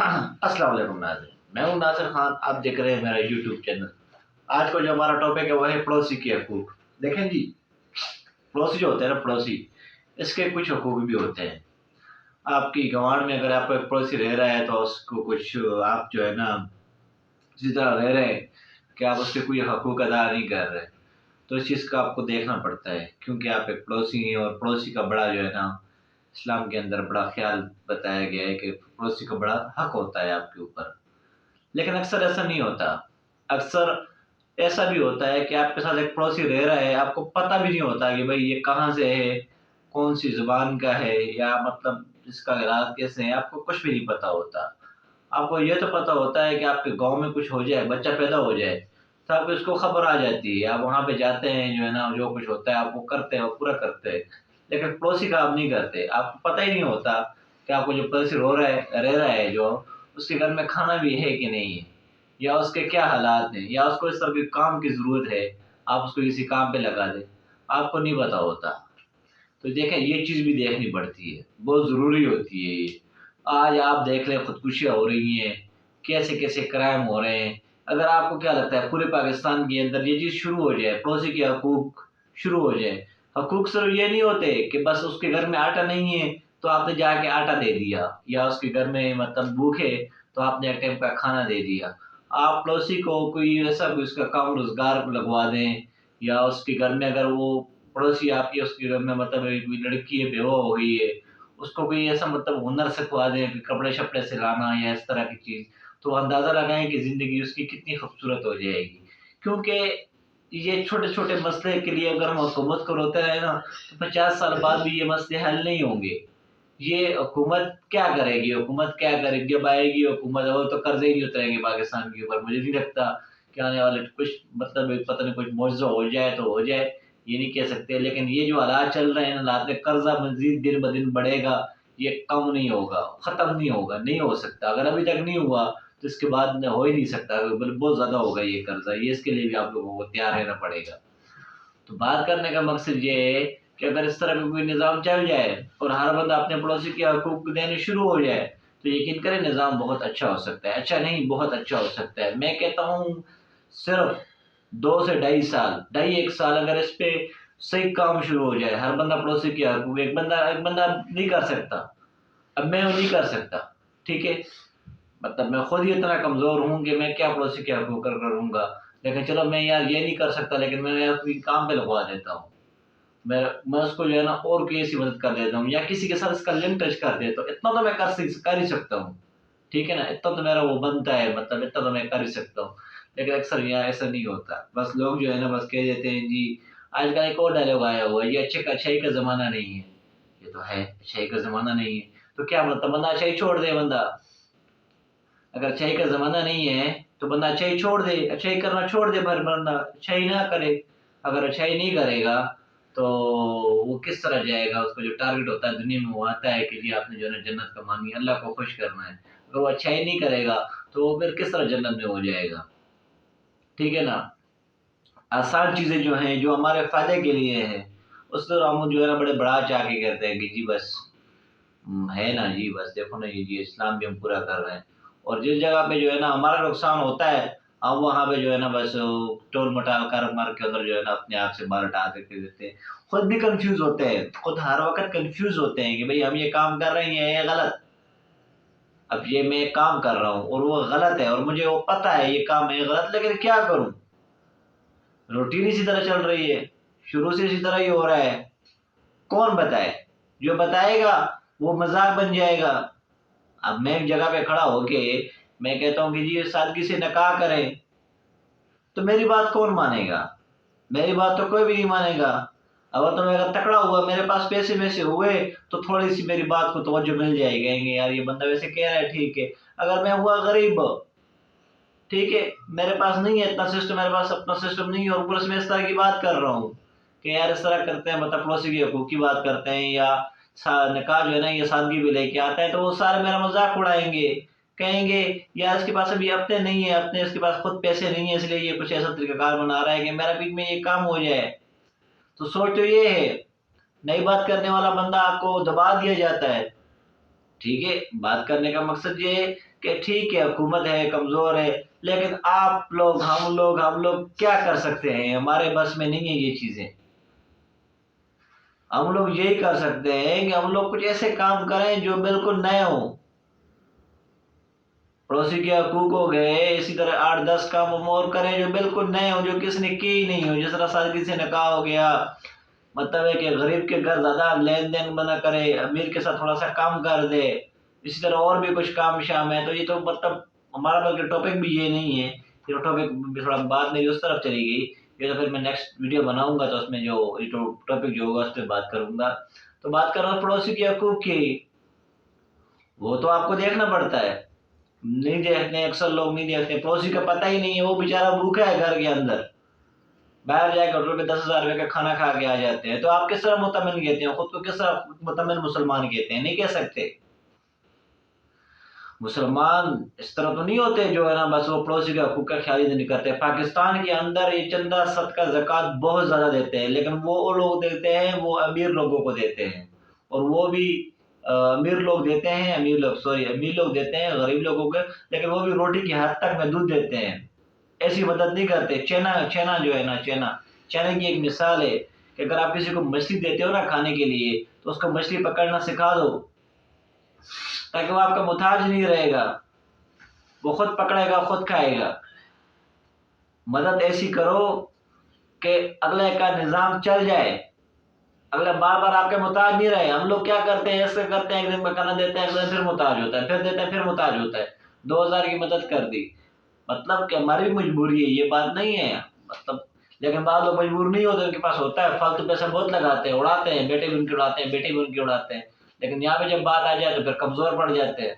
السلام علیکم ناظرین، میں ہوں ناصر خان، آپ دیکھ رہے ہیں میرا یوٹیوب چینل۔ آج کو جو ہمارا ٹاپک ہے وہ ہے پڑوسی کے حقوق۔ دیکھیں جی، پڑوسی جو ہوتے ہیں نا، پڑوسی اس کے کچھ حقوق بھی ہوتے ہیں۔ آپ کی گوانڈ میں اگر آپ کو ایک پڑوسی رہ رہا ہے تو اس کو کچھ آپ جو ہے نا اسی طرح رہ رہے ہیں کہ آپ اس کے کوئی حقوق ادا نہیں کر رہے، تو اس چیز کا آپ کو دیکھنا پڑتا ہے، کیونکہ آپ ایک پڑوسی ہیں اور پڑوسی کا بڑا جو ہے نا اسلام کے اندر بڑا خیال بتایا گیا ہے کہ پڑوسی کا بڑا حق ہوتا ہے آپ کے اوپر۔ لیکن اکثر ایسا نہیں ہوتا۔ اکثر ایسا بھی ہوتا ہے کہ آپ کے ساتھ ایک پڑوسی رہ رہا ہے، آپ کو پتہ بھی نہیں ہوتا کہ بھئی یہ کہاں سے ہے، کون سی زبان کا ہے، یا مطلب اس کا علاج کیسے ہے، آپ کو کچھ بھی نہیں پتہ ہوتا۔ آپ کو یہ تو پتہ ہوتا ہے کہ آپ کے گاؤں میں کچھ ہو جائے، بچہ پیدا ہو جائے تو آپ کو اس کو خبر آ جاتی ہے، آپ وہاں پہ جاتے ہیں، جو ہے نا جو کچھ ہوتا ہے آپ وہ کرتے ہیں اور پورا کرتے ہیں۔ لیکن پڑوسی کا آپ نہیں کرتے، آپ کو پتہ ہی نہیں ہوتا کہ آپ کو جو پڑوسی رہ رہا ہے جو اس کے گھر میں کھانا بھی ہے کہ نہیں ہے، یا اس کے کیا حالات ہیں، یا اس کو اس طرح کے کام کی ضرورت ہے، آپ اس کو کسی کام پہ لگا دیں، آپ کو نہیں پتہ ہوتا۔ تو دیکھیں یہ چیز بھی دیکھنی پڑتی ہے، بہت ضروری ہوتی ہے یہ۔ آج آپ دیکھ لیں خودکشیاں ہو رہی ہیں، کیسے کیسے کرائم ہو رہے ہیں۔ اگر آپ کو کیا لگتا ہے پورے پاکستان کے اندر یہ چیز شروع ہو جائے، پڑوسی کے حقوق شروع ہو جائے۔ حقوق صرف یہ نہیں ہوتے کہ بس اس کے گھر میں آٹا نہیں ہے تو آپ نے جا کے آٹا دے دیا، یا اس کے گھر میں مطلب بھوکے تو آپ نے ایک ٹائم کا کھانا دے دیا۔ آپ پڑوسی کو کوئی ایسا کوئی اس کا کام روزگار لگوا دیں، یا اس کے گھر میں اگر وہ پڑوسی آپ کی اس کے گھر میں مطلب کوئی لڑکی ہے، بیوہ ہو گئی ہے، اس کو کوئی ایسا مطلب ہنر سکھوا دیں کہ کپڑے شپڑے سلانا یا اس طرح کی چیز، تو اندازہ لگائیں کہ زندگی اس کی کتنی خوبصورت ہو جائے گی۔ کیونکہ یہ چھوٹے چھوٹے مسئلے کے لیے اگر ہم حکومت کو روتے رہے نا تو 50 سال بعد بھی یہ مسئلے حل نہیں ہوں گے۔ یہ حکومت کیا کرے گی؟ حکومت کیا کرے گی؟ جب آئے گی حکومت اور تو قرضے ہی نہیں اتریں گے پاکستان کے اوپر۔ مجھے نہیں لگتا کہ آنے والے کچھ مطلب پتہ نہیں کچھ معجزہ ہو جائے تو ہو جائے، یہ نہیں کہہ سکتے۔ لیکن یہ جو حالات چل رہے ہیں نا، حالات میں قرضہ مزید دن بدن بڑھے گا، یہ کم نہیں ہوگا، ختم نہیں ہوگا، نہیں ہو سکتا۔ اگر ابھی تک نہیں ہوا تو اس کے بعد میں ہو ہی نہیں سکتا، بہت زیادہ ہوگا یہ قرضہ، یہ اس کے لیے بھی آپ لوگوں کو تیار رہنا پڑے گا۔ تو بات کرنے کا مقصد یہ ہے کہ اگر اس طرح کا کوئی نظام چل جائے اور ہر بندہ اپنے پڑوسی کے حقوق دینے شروع ہو جائے تو یقین کریں نظام بہت اچھا ہو سکتا ہے۔ اچھا نہیں، بہت اچھا ہو سکتا ہے۔ میں کہتا ہوں صرف 2 سے 2.5 سال، 2.5 1 سال اگر اس پہ صحیح کام شروع ہو جائے، ہر بندہ پڑوسی کے حقوق، ایک بندہ نہیں کر سکتا، اب میں نہیں کر سکتا، ٹھیک ہے، مطلب میں خود ہی اتنا کمزور ہوں کہ میں کیا پڑوسی کے حقوق کروں گا۔ لیکن چلو میں یار یہ نہیں کر سکتا، لیکن میں یار کوئی کام پہ لگوا دیتا ہوں، میں اس کو جو ہے نا اور کوئی ایسی مدد کر دیتا ہوں، یا کسی کے ساتھ اس کا لنک ٹچ کر دیتا ہوں، اتنا تو میں کر ہی سکتا ہوں، ٹھیک ہے نا، اتنا تو میرا وہ بنتا ہے، مطلب اتنا تو میں کر ہی سکتا ہوں۔ لیکن اکثر یہاں ایسا نہیں ہوتا، بس لوگ جو ہے نا بس کہہ دیتے ہیں جی۔ آج کل ایک اور ڈائلاگ آیا ہوا ہے، یہ اچھائی کا زمانہ نہیں ہے۔ یہ تو ہے، اچھائی کا زمانہ نہیں ہے تو کیا مطلب؟ بندہ اچھائی چھوڑ دے، بندہ اگر اچھائی کا زمانہ نہیں ہے تو بندہ اچھائی چھوڑ دے، اچھائی کرنا چھوڑ دے، پر بندہ اچھائی نہ کرے۔ اگر اچھائی نہیں کرے گا تو وہ کس طرح جائے گا؟ اس کا جو ٹارگٹ ہوتا ہے دنیا میں وہ آتا ہے کہ جی آپ نے جو ہے نا جنت کمانی ہے، اللہ کو خوش کرنا ہے۔ اگر وہ اچھائی نہیں کرے گا تو وہ پھر کس طرح جنت میں ہو جائے گا؟ ٹھیک ہے نا۔ آسان چیزیں جو ہیں جو ہمارے فائدے کے لیے ہیں اس کو ہم جو ہے نا بڑے بڑا چاہ کے کہتے ہیں کہ جی بس ہے نا، جی بس دیکھو نا، یہ جی اسلام بھی ہم پورا کر رہے ہیں، اور جس جگہ پہ جو ہے نا ہمارا نقصان ہوتا ہے ہم وہاں پہ جو ہے نا بس ٹول مٹال کر مار کے ادھر جو ہے نا اپنے آپ سے بال ہٹا کے دیتے ہیں۔ خود بھی کنفیوز ہوتے ہیں، خود ہر وقت کنفیوز ہوتے ہیں کہ بھئی ہم یہ کام کر رہے ہیں یہ غلط، اب یہ میں کام کر رہا ہوں اور وہ غلط ہے اور مجھے وہ پتہ ہے یہ کام ہے غلط، لیکن کیا کروں؟ روٹین اسی طرح چل رہی ہے، شروع سے اسی طرح ہی ہو رہا ہے۔ کون بتائے؟ جو بتائے گا وہ مذاق بن جائے گا۔ اب میں ایک جگہ پہ کھڑا ہو کے میں کہتا ہوں کہ جی سادگی سے نکاح کریں تو میری بات کون مانے گا؟ میری بات تو کوئی بھی نہیں مانے گا۔ اگر تو میں اگر تکڑا ہوا، میرے پاس پیسے ویسے ہوئے تو تھوڑی سی میری بات کو توجہ مل جائے گی، کہیں گے یار یہ بندہ ویسے کہہ رہا ہے ٹھیک ہے۔ اگر میں ہوا غریب، ٹھیک ہے، میرے پاس نہیں ہے اتنا سسٹم، میرے پاس اپنا سسٹم نہیں ہے، اور اوپر سے میں اس طرح کی بات کر رہا ہوں کہ یار اس طرح کرتے ہیں، مطلب پڑوسی کے حقوق کی بات کرتے ہیں، یا نکاح جو ہے نا یہ سادگی بھی لے کے آتا ہے، تو وہ سارے میرا مذاق اڑائیں گے، کہیں گے یار اس کے پاس ابھی اپنے نہیں ہے، اپنے اس کے پاس خود پیسے نہیں ہیں، اس لیے یہ کچھ ایسا طریقہ کار بنا رہا ہے کہ میرا بیچ میں یہ کام ہو جائے۔ تو سوچ تو یہ ہے، نئی بات کرنے والا بندہ آپ کو دبا دیا جاتا ہے، ٹھیک ہے، بات کرنے کا مقصد یہ ہے کہ ٹھیک ہے حکومت ہے، کمزور ہے، لیکن آپ لوگ ہم لوگ کیا کر سکتے ہیں؟ ہمارے بس میں نہیں ہے یہ چیزیں۔ ہم لوگ یہی کر سکتے ہیں کہ ہم لوگ کچھ ایسے کام کریں جو بالکل نئے ہوں۔ پڑوسی کے حقوق ہو گئے، اسی طرح 8-10 کام ہم اور کریں جو بالکل نئے ہوں، جو کسی نے کی ہی نہیں ہو۔ جس طرح سادگی سے نکاح ہو گیا، مطلب ہے کہ غریب کے گھر زیادہ لین دین بنا کرے، امیر کے ساتھ تھوڑا سا کام کر دے۔ اسی طرح اور بھی کچھ کام شام ہے، تو یہ تو مطلب ہمارا بلکہ ٹاپک بھی یہ نہیں ہے، یہ ٹاپک بھی تھوڑا بعد میں اس طرف چلی گئی۔ یہ تو پھر میں نیکسٹ ویڈیو بناؤں گا تو اس میں جو ٹاپک جو ہوگا اس پہ بات کروں گا۔ تو بات کر رہا ہوں پڑوسی کے حقوق کی، وہ تو آپ کو دیکھنا پڑتا ہے، نہیں دیکھتے، اکثر لوگ نہیں دیکھتے۔ پڑوسی کا پتہ ہی نہیں ہے، وہ بیچارہ بھوکا ہے گھر کے اندر، باہر جا کے ہوٹل پہ 10,000 روپے کا کھانا کھا کے آ جاتے ہیں، تو آپ کس طرح مطمئن کہتے ہیں؟ خود کو کس طرح مطمئن مسلمان کہتے ہیں؟ نہیں کہہ سکتے۔ مسلمان اس طرح تو نہیں ہوتے جو ہے نا بس وہ پڑوسی کے حقوق کا خیال ہی نہیں کرتے۔ پاکستان کے اندر یہ چندہ صدقہ زکوٰۃ بہت زیادہ دیتے ہیں، لیکن وہ لوگ دیتے ہیں وہ امیر لوگوں کو دیتے ہیں، اور وہ بھی امیر لوگ دیتے ہیں، امیر لوگ دیتے ہیں غریب لوگوں کو، لیکن وہ بھی روٹی کی حد تک محدود دیتے ہیں، ایسی مدد نہیں کرتے۔ چینا جو ہے نا، چینا کی ایک مثال ہے کہ اگر آپ کسی کو مچھلی دیتے ہو نا کھانے کے لیے، تو اس کو مچھلی پکڑنا سکھا دو، تاکہ وہ آپ کا محتاج نہیں رہے گا، وہ خود پکڑے گا، خود کھائے گا۔ مدد ایسی کرو کہ اگلے کا نظام چل جائے، اگلا بار بار آپ کے محتاج نہیں رہے۔ ہم لوگ کیا کرتے ہیں، ایسے کرتے ہیں، ایک دن پکڑنا دیتے ہیں، اگلے دن پھر محتاج ہوتا ہے، پھر دیتے ہیں، پھر محتاج ہوتا ہے۔ 2,000 کی مدد کر دی، مطلب کہ ہماری بھی مجبوری ہے، یہ بات نہیں ہے مطلب، لیکن بعض لوگ مجبور نہیں ہوتے، ان کے پاس ہوتا ہے، فالتو پیسہ بہت لگاتے ہیں، اڑاتے ہیں، بیٹے بھی ان کے اڑاتے ہیں، بیٹے بھی ان کے اڑاتے ہیں، لیکن یہاں پہ جب بات آ جائے تو پھر کمزور پڑ جاتے ہیں۔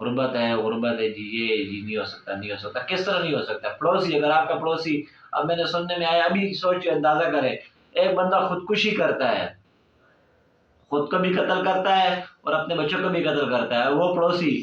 غربت ہے جی، یہ جی نہیں ہو سکتا، نہیں ہو سکتا۔ کس طرح نہیں ہو سکتا؟ پڑوسی، اگر آپ کا پڑوسی، اب میں نے سننے میں آیا، ابھی سوچ اندازہ کرے، ایک بندہ خودکشی کرتا ہے، خود کو بھی قتل کرتا ہے اور اپنے بچوں کو بھی قتل کرتا ہے، وہ پڑوسی،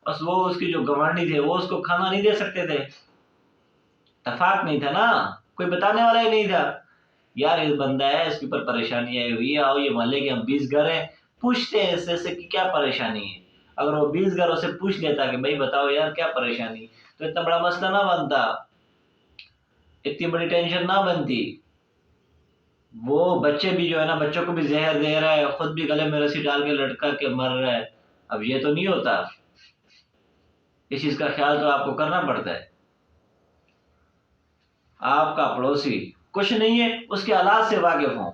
بس وہ اس کی جو گوانڈی تھے وہ اس کو کھانا نہیں دے سکتے تھے، اتفاق نہیں تھا نا، کوئی بتانے والا ہی نہیں تھا، یار یہ بندہ ہے، اس کے اوپر پریشانی آئی ہوئی ہے، آؤ یہ محلے کے ہم 20 گھر ہیں، پوچھتے ہیں اس سے کہ کیا پریشانی ہے۔ اگر وہ 20 گھروں سے پوچھ لیتا کہ بھائی بتاؤ یار کیا پریشانی، تو اتنا بڑا مسئلہ نہ بنتا، اتنی بڑی ٹینشن نہ بنتی۔ وہ بچے بھی جو ہے نا، بچوں کو بھی زہر دے رہا ہے، خود بھی گلے میں رسی ڈال کے لٹکا کے مر رہا ہے، اب یہ تو نہیں ہوتا۔ اس چیز کا خیال تو آپ کو کرنا پڑتا ہے۔ آپ کا پڑوسی کچھ نہیں ہے، اس کے حالات سے واقف ہوں،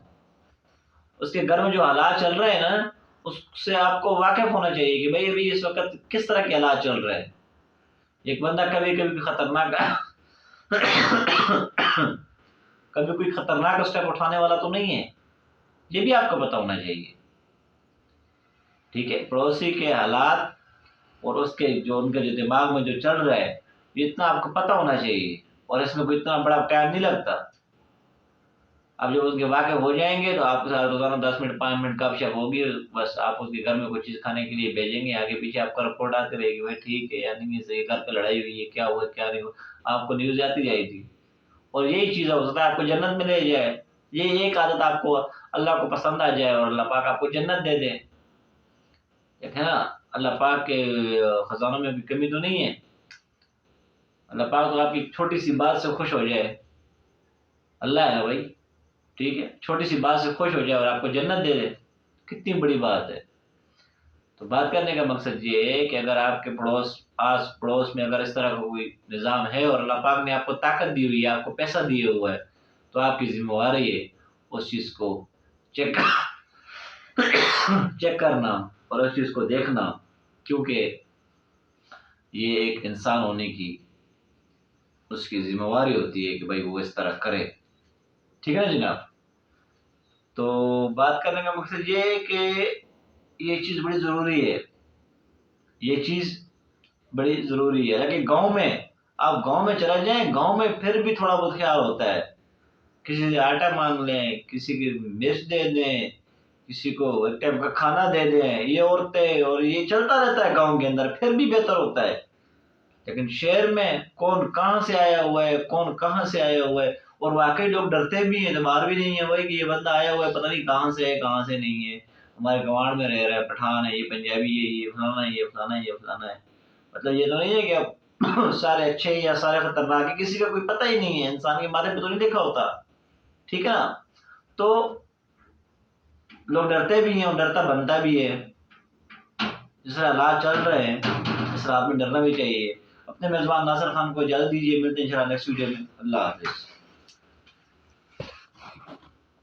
اس کے گھر میں جو حالات چل رہے ہیں نا، اس سے آپ کو واقف ہونا چاہیے کہ بھائی ابھی اس وقت کس طرح کے حالات چل رہے ہیں۔ ایک بندہ کبھی کبھی خطرناک کبھی کوئی خطرناک اسٹیپ اٹھانے والا تو نہیں ہے، یہ بھی آپ کو پتہ ہونا چاہیے۔ ٹھیک ہے، پڑوسی کے حالات اور اس کے جو ان کے جو دماغ میں جو چل رہا ہے، یہ اتنا آپ کو پتہ ہونا چاہیے، اور اس میں کوئی اتنا بڑا ٹائم نہیں لگتا۔ اب جب اس کے واقف ہو جائیں گے تو آپ کے ساتھ روزانہ 10 منٹ 5 منٹ گپ شپ ہوگی، بس آپ اس کے گھر میں کوئی چیز کھانے کے لیے بھیجیں گے، آگے پیچھے آپ کا رپورٹ آتی رہے گی، بھائی ٹھیک ہے یا نہیں صحیح، گھر پہ لڑائی ہوئی ہے، کیا ہوا کیا نہیں ہوا، آپ کو نیوز آتی جائے گی، اور یہی چیز ہو سکتا ہے آپ کو جنت میں لے جائے، یہ ایک عادت آپ کو اللہ کو پسند آ جائے اور اللہ پاک آپ کو جنت دے دے۔ دیکھیں نا، اللہ پاک کے خزانوں میں بھی کمی تو نہیں ہے، اللہ پاک تو آپ کی چھوٹی سی بات سے خوش ہو جائے، اللہ ہے بھائی، ٹھیک ہے، چھوٹی سی بات سے خوش ہو جائے اور آپ کو جنت دے دے، کتنی بڑی بات ہے۔ تو بات کرنے کا مقصد یہ ہے کہ اگر آپ کے آس پڑوس میں اگر اس طرح کا کوئی نظام ہے اور اللہ پاک نے آپ کو طاقت دی ہوئی ہے، آپ کو پیسہ دیے ہوا ہے، تو آپ کی ذمہ داری ہے اس چیز کو چیک کرنا اور اس چیز کو دیکھنا، کیونکہ یہ ایک انسان ہونے کی اس کی ذمہ داری ہوتی ہے کہ بھائی وہ اس طرح کرے۔ ٹھیک ہے نا جناب؟ تو بات کرنے کا مقصد یہ ہے کہ یہ چیز بڑی ضروری ہے، یہ چیز بڑی ضروری ہے۔ لیکن گاؤں میں، آپ گاؤں میں چلا جائیں، گاؤں میں پھر بھی تھوڑا بہت خیال ہوتا ہے، کسی سے آٹا مانگ لیں، کسی کی مرچ دے دیں، کسی کو ایک ٹائم کا کھانا دے دیں، یہ عورتیں، اور یہ چلتا رہتا ہے گاؤں کے اندر، پھر بھی بہتر ہوتا ہے۔ لیکن شہر میں کون کہاں سے آیا ہوا ہے، کون کہاں سے آیا ہوا ہے، اور واقعی لوگ ڈرتے بھی ہیں، اعتبار بھی نہیں ہے بھائی کہ یہ بندہ آیا ہوا ہے، پتہ نہیں کہاں سے ہے کہاں سے نہیں ہے، ہمارے گوانڈ میں رہ رہا ہے، پٹھان ہے، یہ پنجابی ہے، یہ فلانا ہے، یہ فلانا ہے، یہ فلانا ہے. مطلب یہ تو نہیں ہے کہ اب سارے اچھے یا سارے خطرناک ہے، کسی کا کوئی پتہ ہی نہیں ہے، انسان کے ماتھے پہ تو نہیں دیکھا ہوتا. ٹھیک ہے نا. تو لوگ ڈرتے بھی ہیں اور ڈرتا بنتا بھی ہے. جس طرح حالات چل رہے ہیں اس طرح آدمی ڈرنا بھی چاہیے. اپنے میزبان ناصر خان کو اجازت دیجیے، ملتے ہیں انشاءاللہ نیکسٹ ویڈیو میں. اللہ حافظ.